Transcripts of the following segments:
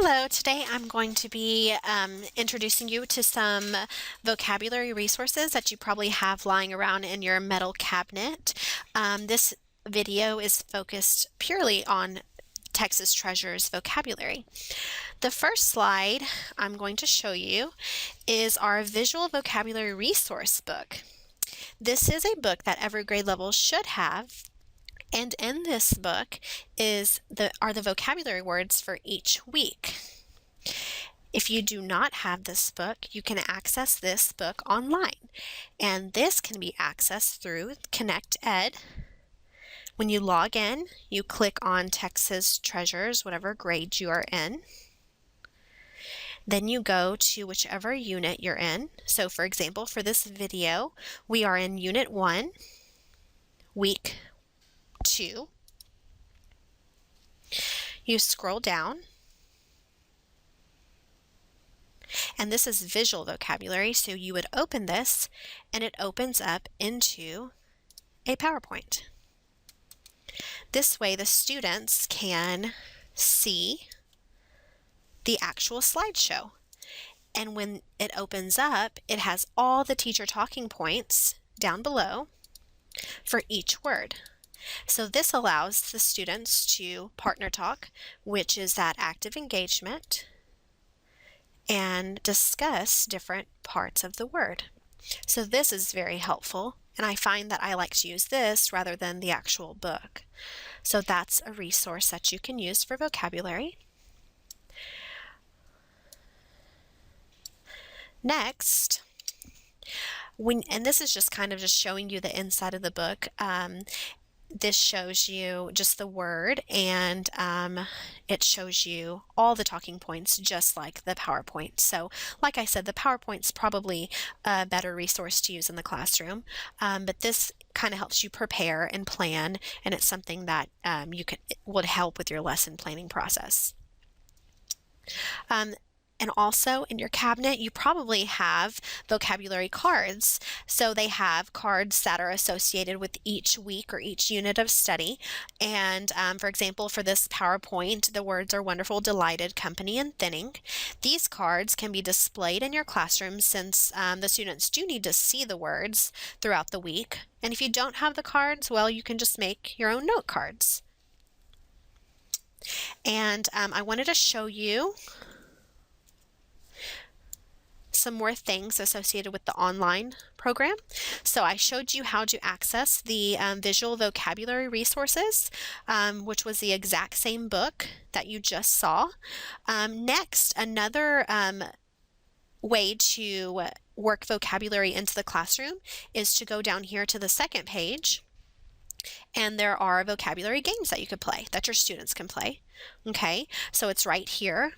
Hello, today I'm going to be introducing you to some vocabulary resources that you probably have lying around in your metal cabinet. This video is focused purely on Texas Treasures vocabulary. The first slide I'm going to show you is our visual vocabulary resource book. This is a book that every grade level should have. And in this book are the vocabulary words for each week. If you do not have this book, you can access this book online. And this can be accessed through Connect Ed. When you log in, you click on Texas Treasures, whatever grade you are in. Then you go to whichever unit you're in. So for example, for this video, we are in Unit 1, Week 2. You scroll down, and this is visual vocabulary, so you would open this and it opens up into a PowerPoint. This way the students can see the actual slideshow, and when it opens up, it has all the teacher talking points down below for each word. So this allows the students to partner talk, which is that active engagement, and discuss different parts of the word. So this is very helpful, and I find that I like to use this rather than the actual book. So that's a resource that you can use for vocabulary. Next, and this is just kind of just showing you the inside of the book. This shows you just the word, and it shows you all the talking points just like the PowerPoint. So like I said, the PowerPoint's probably a better resource to use in the classroom, but this kind of helps you prepare and plan, and it's something that it would help with your lesson planning process. And also in your cabinet, you probably have vocabulary cards. So they have cards that are associated with each week or each unit of study. And for example, for this PowerPoint, the words are wonderful, delighted, company, and thinning. These cards can be displayed in your classroom since the students do need to see the words throughout the week. And if you don't have the cards, well, you can just make your own note cards. And I wanted to show you some more things associated with the online program. So I showed you how to access the visual vocabulary resources, which was the exact same book that you just saw. Next, another way to work vocabulary into the classroom is to go down here to the second page, and there are vocabulary games that you could play, that your students can play. Okay, so it's right here.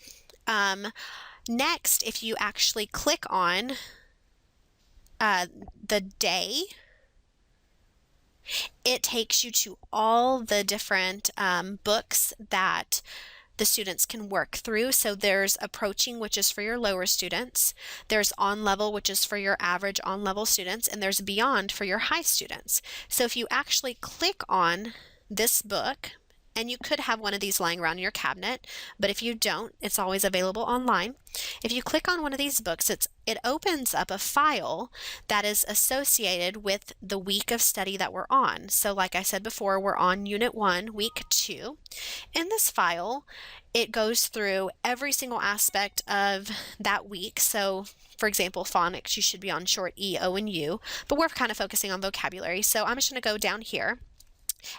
Next, if you actually click on the day, it takes you to all the different books that the students can work through. So there's approaching, which is for your lower students. There's on level, which is for your average on level students. And there's beyond for your high students. So if you actually click on this book, and you could have one of these lying around in your cabinet, but if you don't, it's always available online. If you click on one of these books, it opens up a file that is associated with the week of study that we're on. So like I said before, we're on Unit 1, Week 2. In this file, it goes through every single aspect of that week. So for example, phonics, you should be on short E, O, and U, but we're kind of focusing on vocabulary. So I'm just going to go down here.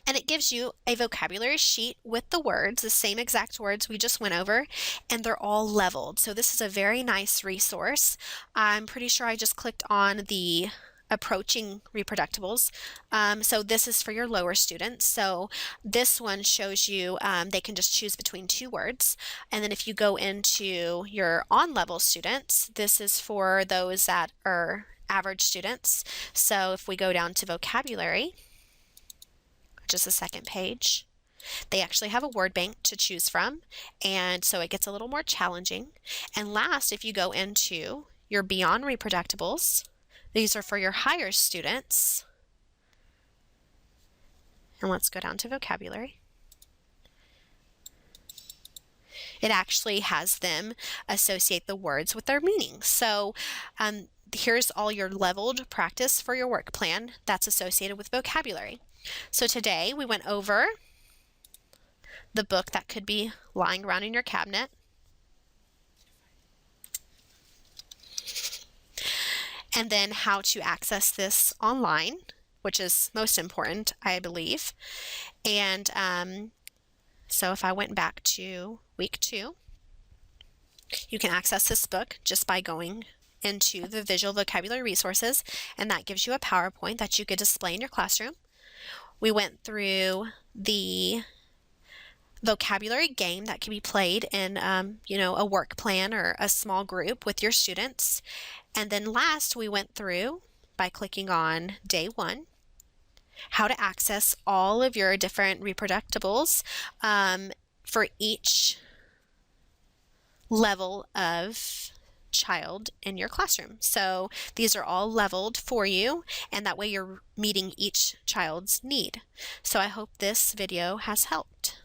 And it gives you a vocabulary sheet with the words, the same exact words we just went over, and they're all leveled. So this is a very nice resource. I'm pretty sure I just clicked on the approaching reproductibles. So this is for your lower students. So this one shows you they can just choose between two words. And then if you go into your on-level students, this is for those that are average students. So if we go down to vocabulary, just the second page, they actually have a word bank to choose from, and so it gets a little more challenging. And last, if you go into your beyond reproductibles, these are for your higher students. And let's go down to vocabulary. It actually has them associate the words with their meaning. So here's all your leveled practice for your work plan that's associated with vocabulary. So today we went over the book that could be lying around in your cabinet, and then how to access this online, which is most important, I believe. And so if I went back to week 2, you can access this book just by going into the visual vocabulary resources, and that gives you a PowerPoint that you could display in your classroom. We went through the vocabulary game that can be played in a work plan or a small group with your students. And then last, we went through, by clicking on day 1, how to access all of your different reproductibles for each level of child in your classroom. So these are all leveled for you, and that way you're meeting each child's need. So I hope this video has helped.